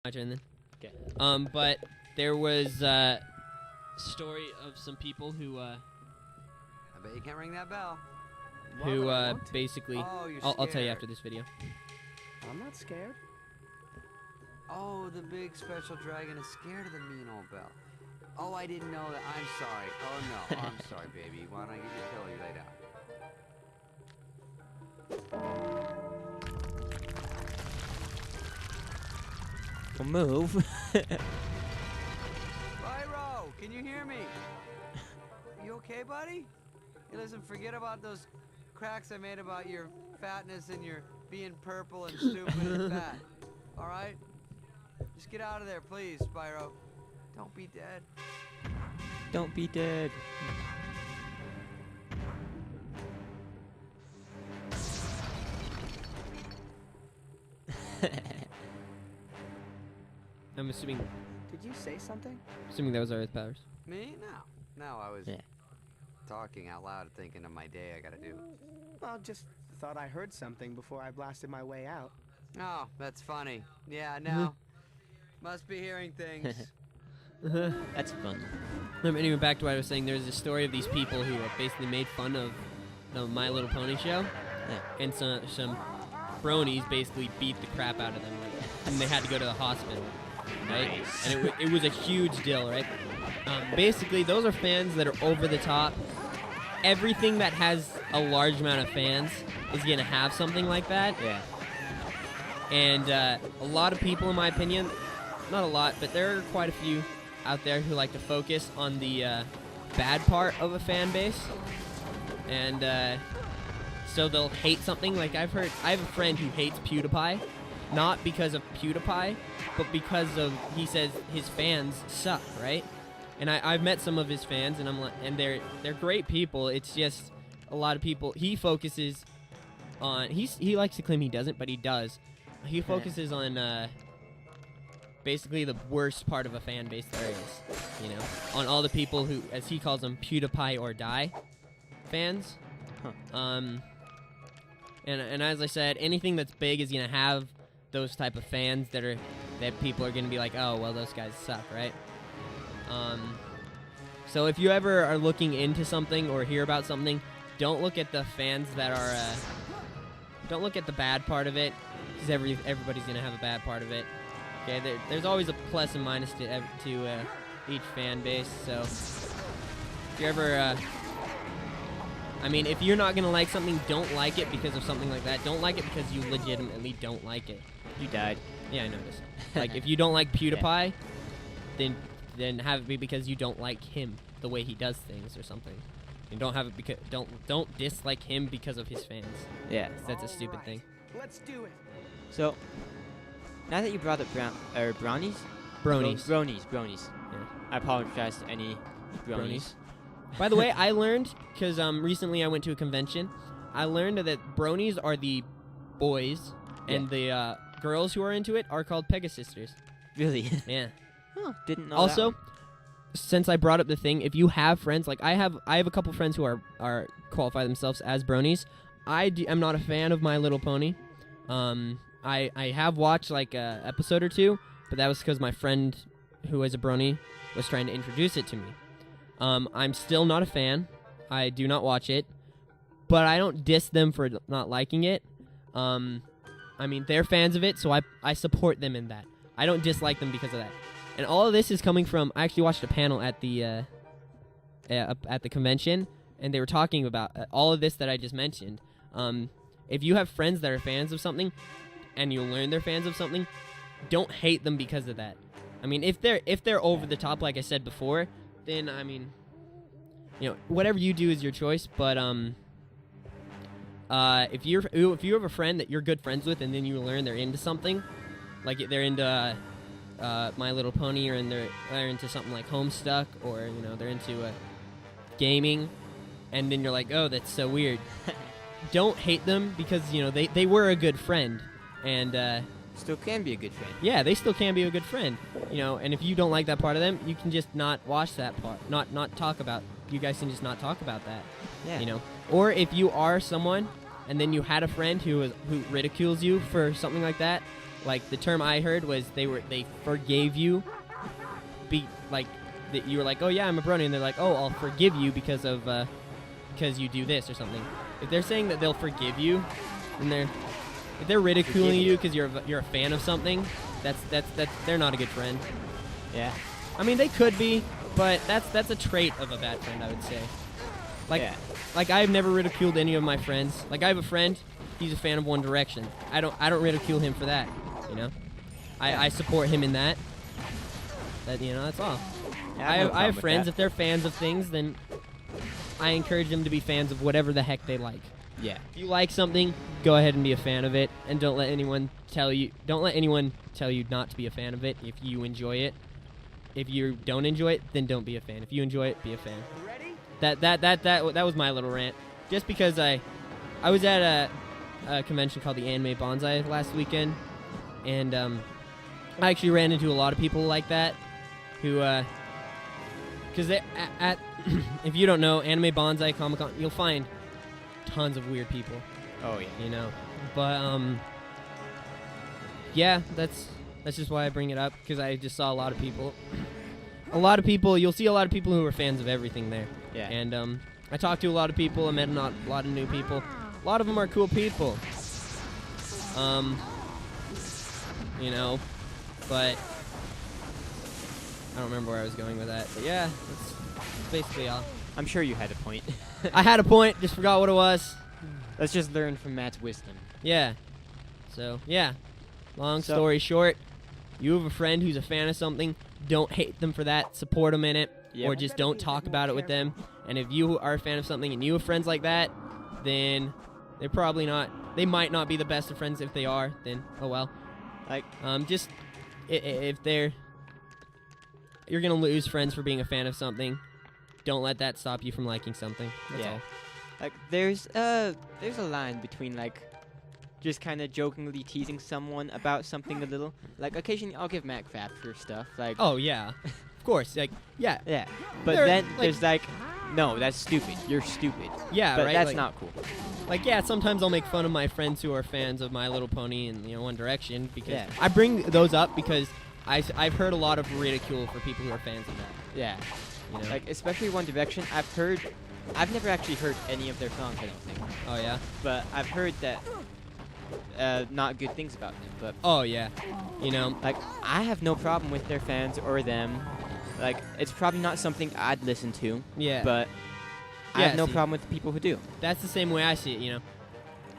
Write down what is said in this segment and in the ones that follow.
My turn then. Okay. But there was a story of some people who I bet you can't ring that bell. basically. Oh, you're I'll tell you scared. after this video. I'm not scared. Oh, the big special dragon is scared of the mean old bell. Oh, I didn't know that. I'm sorry. Oh, no. I'm sorry, baby. Why don't I get your pillow? You lay down. Well, move. Spyro, can you hear me? You okay, buddy? Hey, listen, forget about those cracks I made about your fatness and your being purple and stupid and fat. All right? Just get out of there, please, Spyro. Don't be dead. Don't be dead. I'm assuming Did you say something? that was our Earth powers. Me? No. No, I was Yeah. talking out loud, thinking of my day I gotta do. Well, just thought I heard something before I blasted my way out. Oh, that's funny. Yeah, no. Must be hearing things. That's fun. Anyway, back to what I was saying. There's a story of these people who basically made fun of the My Little Pony show, Yeah. and some bronies basically beat the crap out of them, and they had to go to the hospital, right? Nice. And it was a huge deal, right? Basically, those are fans that are over the top. Everything that has a large amount of fans is gonna have something like that. Yeah. And a lot of people, in my opinion, not a lot, but there are quite a few out there who like to focus on the bad part of a fan base. And so they'll hate something. Like I have a friend who hates PewDiePie, not because of PewDiePie, but because of, he says his fans suck, right? And I've met some of his fans, and I'm like, and they're great people. It's just a lot of people. He focuses on, he likes to claim he doesn't, but he does. He focuses on basically the worst part of a fan base there is, you know, on all the people who, as he calls them, PewDiePie or die fans. Huh. And as I said, anything that's big is gonna have those type of fans that people are gonna be like, oh well, those guys suck, right? So if you ever are looking into something or hear about something, don't look at the fans that are, don't look at the bad part of it, because everybody's gonna have a bad part of it. Okay, there's always a plus and minus to each fan base. So if you ever, I mean, if you're not gonna like something, don't like it because of something like that. Don't like it because you legitimately don't like it. You died. Yeah, I noticed. Like if you don't like PewDiePie, then have it be because you don't like him, the way he does things or something. And don't have it because don't dislike him because of his fans. Yeah. That's a stupid thing. Let's do it. So, now that you brought up brownies? Bronies. Bronies. Yeah. I apologize to any bronies. By the way, I learned, because recently I went to a convention, I learned that bronies are the boys, and the girls who are into it are called Pegasisters. Really? Yeah. Oh, didn't know Also, that since I brought up the thing, if you have friends, like I have a couple friends who are qualify themselves as bronies. I'm not a fan of My Little Pony. I have watched like a episode or two, but that was because my friend who is a brony was trying to introduce it to me. I'm still not a fan. I do not watch it, but I don't diss them for not liking it. I mean, they're fans of it, so I support them in that. I don't dislike them because of that. And all of this is coming from, I actually watched a panel at the convention, and they were talking about all of this that I just mentioned. If you have friends that are fans of something, and you learn they're fans of something, don't hate them because of that. I mean, if they're over the top, like I said before, then I mean, you know, whatever you do is your choice. But if you have a friend that you're good friends with, and then you learn they're into something, like they're into My Little Pony, or they're into something like Homestuck, or you know, they're into gaming, and then you're like, oh, that's so weird. Don't hate them because, you know, they were a good friend, and still can be a good friend. yeah, they still can be a good friend, you know. And if you don't like that part of them, you can just not watch that part, not talk about. You guys can just not talk about that, Yeah. you know. Or if you are someone, and then you had a friend who ridicules you for something like that, Like the term I heard was they forgave you, that you were like, oh yeah, I'm a brony, and they're like, oh, I'll forgive you because you do this or something. If they're saying that they'll forgive you, then if they're ridiculing you because you're a fan of something, that's they're not a good friend. Yeah. I mean, they could be, but that's a trait of a bad friend, I would say. Like I've never ridiculed any of my friends. Like I have a friend, he's a fan of One Direction. I don't ridicule him for that, you know. I support him in that. That's all. Yeah, I have friends, if they're fans of things, then I encourage them to be fans of whatever the heck they like. Yeah. If you like something, go ahead and be a fan of it, and don't let anyone tell you not to be a fan of it if you enjoy it. If you don't enjoy it, then don't be a fan. If you enjoy it, be a fan. That was my little rant. Just because I was at a convention called the Anime Bonsai last weekend, and I actually ran into a lot of people like that, who because at if you don't know, Anime Bonsai Comic-Con, you'll find tons of weird people. Oh yeah. You know, but yeah, that's just why I bring it up, because I just saw a lot of people. You'll see a lot of people who are fans of everything there. Yeah. And I talked to a lot of people. I met a lot of new people. A lot of them are cool people. You know, but I don't remember where I was going with that. But yeah, that's basically all. I'm sure you had a point. I had a point, just forgot what it was. Let's just learn from Matt's wisdom. Yeah. So, yeah. Long story short, you have a friend who's a fan of something, don't hate them for that, support them in it, Yep. or just don't talk about it with them. And if you are a fan of something and you have friends like that, then they might not be the best of friends. If they are, then oh well. Like, just if you're gonna lose friends for being a fan of something, don't let that stop you from liking something. That's all. Like, there's a line between, like, just kind of jokingly teasing someone about something a little. Like, occasionally I'll give Mac crap for stuff. Like, Oh yeah, of course. Like yeah, yeah. But then there's like, no, that's stupid. You're stupid. yeah, But right. that's like, not cool. Like, yeah, sometimes I'll make fun of my friends who are fans of My Little Pony and One Direction, because Yeah. I bring those up because I've heard a lot of ridicule for people who are fans of that. Yeah. You know? Like, especially One Direction. I've never actually heard any of their songs, I don't think. Oh yeah. But I've heard that not good things about them. But Oh yeah. You know. like, I have no problem with their fans or them. Like, it's probably not something I'd listen to. Yeah. But I Yeah, have no see. problem with the people who do. That's the same way I see it. You know.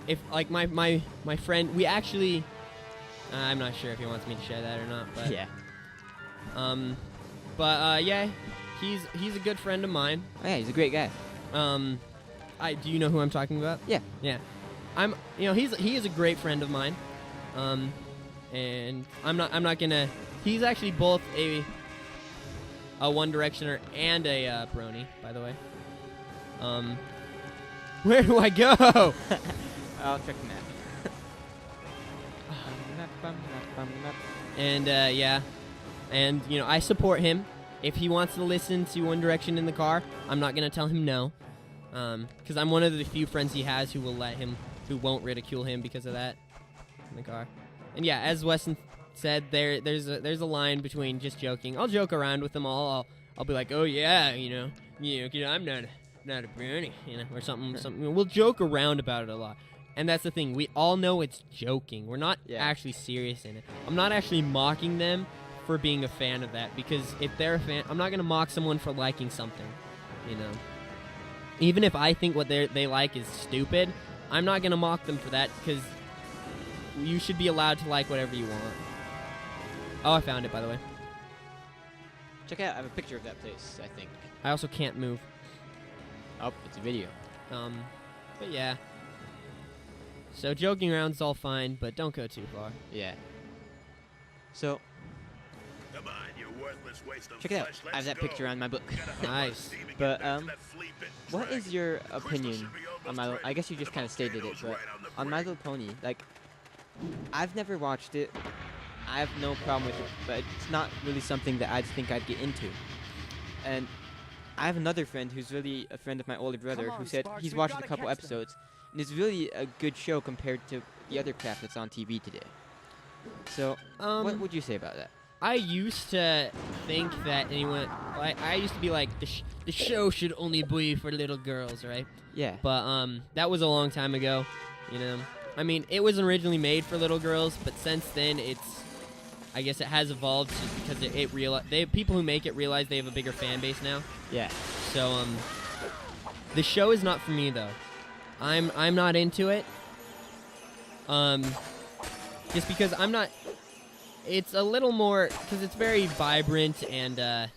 If like my friend, we actually, I'm not sure if he wants me to share that or not, but Yeah. yeah, he's a good friend of mine. Oh, yeah, he's a great guy. Do you know who I'm talking about? Yeah. Yeah. He is a great friend of mine. And I'm not gonna. He's actually both a One Directioner and a brony, by the way. Where do I go? I'll check the map. And yeah, and I support him. If he wants to listen to One Direction in the car, I'm not gonna tell him no, because I'm one of the few friends he has who won't ridicule him because of that in the car. And yeah, as Weston said, there's a line between just joking. I'll joke around with them all. I'll be like, oh yeah, I'm not a brownie, or something. We'll joke around about it a lot. And that's the thing. We all know it's joking. We're not actually serious in it. I'm not actually mocking them for being a fan of that, because if they're a fan, I'm not going to mock someone for liking something, Even if I think what they like is stupid, I'm not going to mock them for that, because you should be allowed to like whatever you want. Oh, I found it, by the way. Check out, I have a picture of that place, I think. I also can't move. Oh, it's a video. But yeah. So joking around's all fine, but don't go too far. Yeah. So, Come on, you worthless waste of check it out. flesh, I have that let's picture go. on my book. Nice. But, what is your opinion on My Little... I guess you just kind of stated it, but on My Little Pony, like, I've never watched it. I have no problem with it, but it's not really something that I think I'd get into. And I have another friend who's really a friend of my older brother who said he's watched a couple episodes, and it's really a good show compared to the other crap that's on TV today. So, what would you say about that? I used to think that anyone, like, I used to be like, the show should only be for little girls, right? Yeah. But that was a long time ago, you know. I mean, it was originally made for little girls, but since then I guess it has evolved because people who make it realize they have a bigger fan base now. Yeah. So the show is not for me though. I'm not into it. Just because I'm not. It's a little more because it's very vibrant and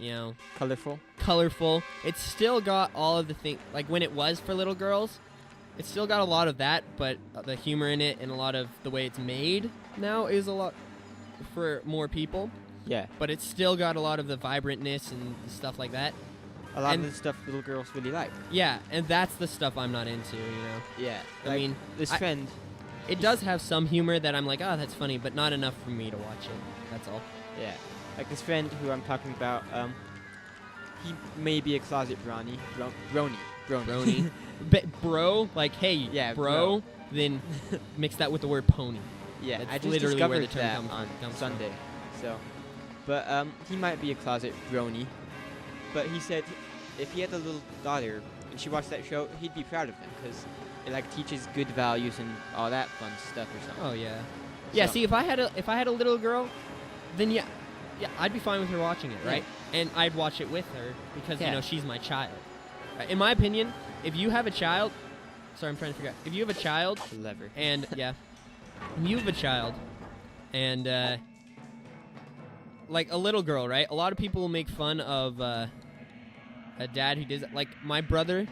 you know, colorful. It's still got all of the things like when it was for little girls. It's still got a lot of that, but the humor in it and a lot of the way it's made now is a lot for more people. Yeah. But it's still got a lot of the vibrantness and stuff like that. A lot of the stuff little girls really like. Yeah, and that's the stuff I'm not into, you know. Yeah. I mean, this friend. It does have some humor that I'm like, oh, that's funny, but not enough for me to watch it. That's all. Yeah. Like this friend who I'm talking about, he may be a closet brony. Bro, like, hey, yeah, bro. Then mix that with the word pony. Yeah, That's I just literally where the discovered term that comes on Sunday. So, but he might be a closet brony. But he said if he had a little daughter and she watched that show, he'd be proud of him because it like teaches good values and all that fun stuff or something. Oh yeah. Yeah. See, if I had a little girl, then yeah, I'd be fine with her watching it, right? Yeah. And I'd watch it with her because Yeah. you know she's my child. Right? In my opinion, if you have a child, sorry, I'm trying to figure out. If you have a child, Clever. and yeah, you have a child, and like a little girl, right? A lot of people will make fun of a dad who does it. Like my brother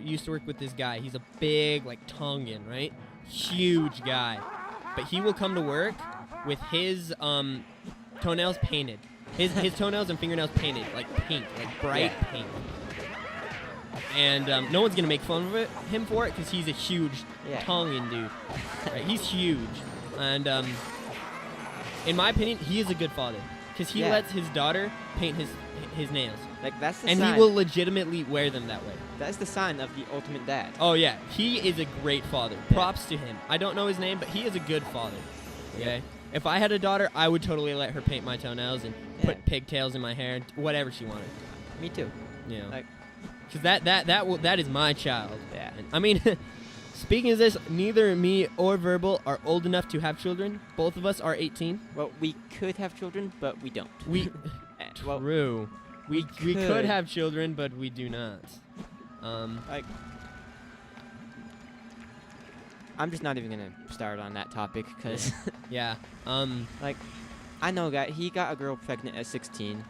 used to work with this guy. He's a big, like Tongan, right? Huge guy, but he will come to work with his toenails painted. His toenails and fingernails painted, like pink, like bright pink. And no one's gonna make fun of him for it because he's a huge Tongan dude. Right? He's huge, and in my opinion, he is a good father because he lets his daughter paint his nails. Like that's the and sign. he will legitimately wear them that way. That's the sign of the ultimate dad. Oh yeah, he is a great father. Props to him. I don't know his name, but he is a good father. Okay. If I had a daughter, I would totally let her paint my toenails and put pigtails in my hair, and whatever she wanted. Me too. You know. Like, because that is my child. Yeah. And, I mean, speaking of this, neither me or Verbal are old enough to have children. Both of us are 18. well, we could have children, but we don't. We well, true. We could have children, but we do not. like, I'm just not even gonna start on that topic because yeah. like, I know a guy. He got a girl pregnant at 16.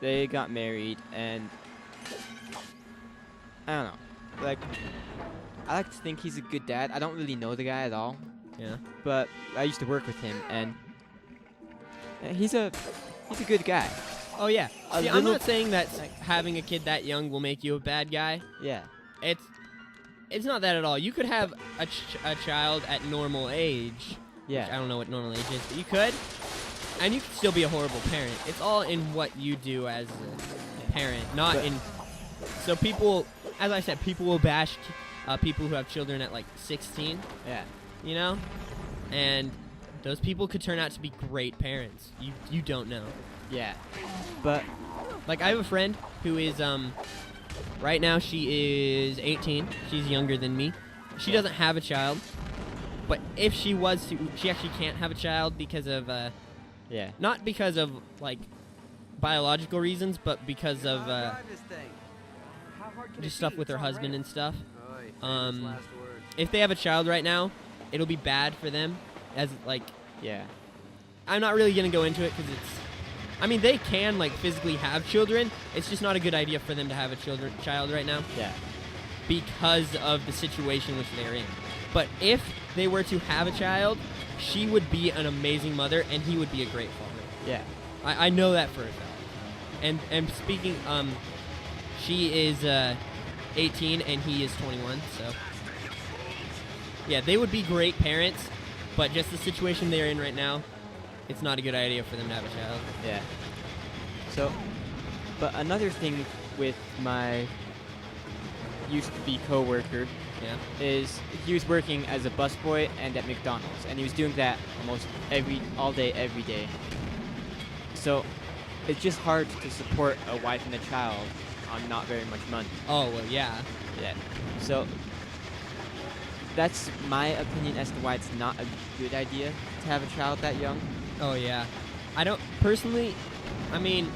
They got married, and I don't know. Like, I like to think he's a good dad. I don't really know the guy at all. Yeah. But I used to work with him, and he's a good guy. Oh yeah. A See, I'm little- not saying that having a kid that young will make you a bad guy. Yeah. It's not that at all. You could have a child at normal age. Yeah. Which I don't know what normal age is, but you could. And you could still be a horrible parent. It's all in what you do as a parent, not in. So people, as I said, people will bash people who have children at like 16. Yeah. You know, and those people could turn out to be great parents. You don't know. Yeah. But Like I have a friend who is right now she is 18. She's younger than me. She doesn't have a child, but if she was to, she actually can't have a child because of yeah. not because of like biological reasons, but because of just stuff with her husband and stuff. If they have a child right now, it'll be bad for them. As like, Yeah. I'm not really gonna go into it because it's. I mean, they can like physically have children. It's just not a good idea for them to have a child right now Yeah. because of the situation which they're in. But if they were to have a child, she would be an amazing mother, and he would be a great father. Yeah. I know that for a fact. And speaking, she is 18 and he is 21. So yeah, they would be great parents, but just the situation they're in right now, it's not a good idea for them to have a child. Yeah. So, but another thing with my used to be co-worker Yeah. is he was working as a busboy and at McDonald's, and he was doing that almost all day, every day. So it's just hard to support a wife and a child on not very much money. Oh well, yeah. Yeah. So that's my opinion as to why it's not a good idea to have a child that young. Oh yeah. I don't personally. I mean,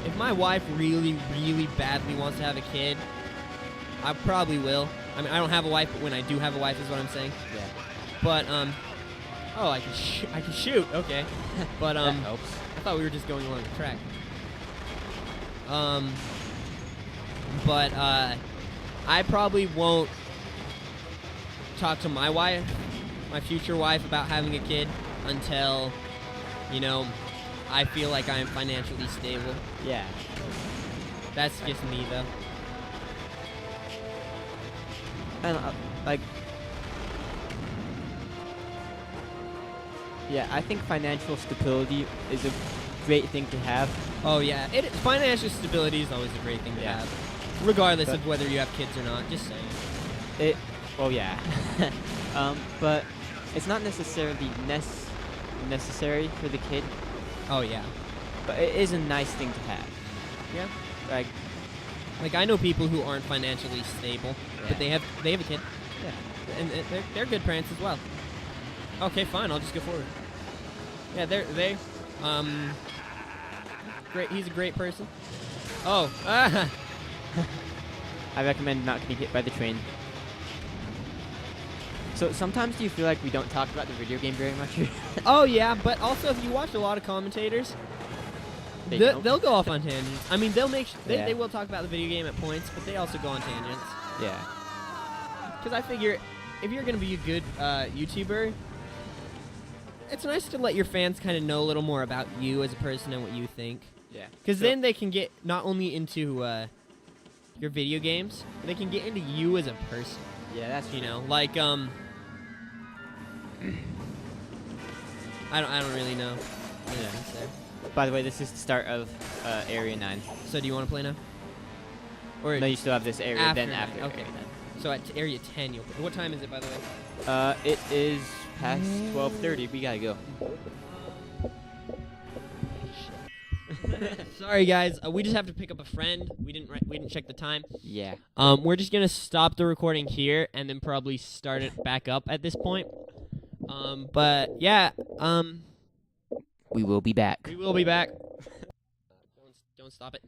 if my wife really, really badly wants to have a kid, I probably will. I mean, I don't have a wife, but when I do have a wife, is what I'm saying. Yeah. But oh, I can shoot. Okay. But That helps. I thought we were just going along the track. But I probably won't talk to my wife, my future wife, about having a kid until, you know, I feel like I am financially stable. Yeah. That's just me, though. And like, yeah, I think financial stability is a great thing to have. Oh yeah, financial stability is always a great thing to Yeah. have, regardless But- of whether you have kids or not. Just saying. Well, yeah. But it's not necessarily necessary for the kid, Oh yeah. but it is a nice thing to have. Yeah. Like, I know people who aren't financially stable, Yeah. but they have a kid, yeah. and they're good parents as well. Okay, fine. I'll just go forward. Yeah, they great. He's a great person. Oh, I recommend not getting hit by the train. So sometimes do you feel like we don't talk about the video game very much? oh yeah. But also, if you watch a lot of commentators, They they'll don't? go off on tangents. I mean, Yeah. they will talk about the video game at points, but they also go on tangents. Yeah. Because I figure, if you're gonna be a good YouTuber, it's nice to let your fans kind of know a little more about you as a person and what you think. Yeah. Because So- then they can get not only into your video games, but they can get into you as a person. Yeah, that's You know, like I don't really know. What Yeah. to say. By the way, this is the start of Area 9. So do you want to play now? Or No, you still have this area, after then 9, after okay. Area 9. So at area 10, you'll play. What time is it, by the way? It is past 12:30. We gotta go. Sorry, guys. We just have to pick up a friend. We didn't check the time. Yeah. We're just gonna stop the recording here and then probably start it back up at this point. But yeah. We will be back. We will be back. Don't stop it.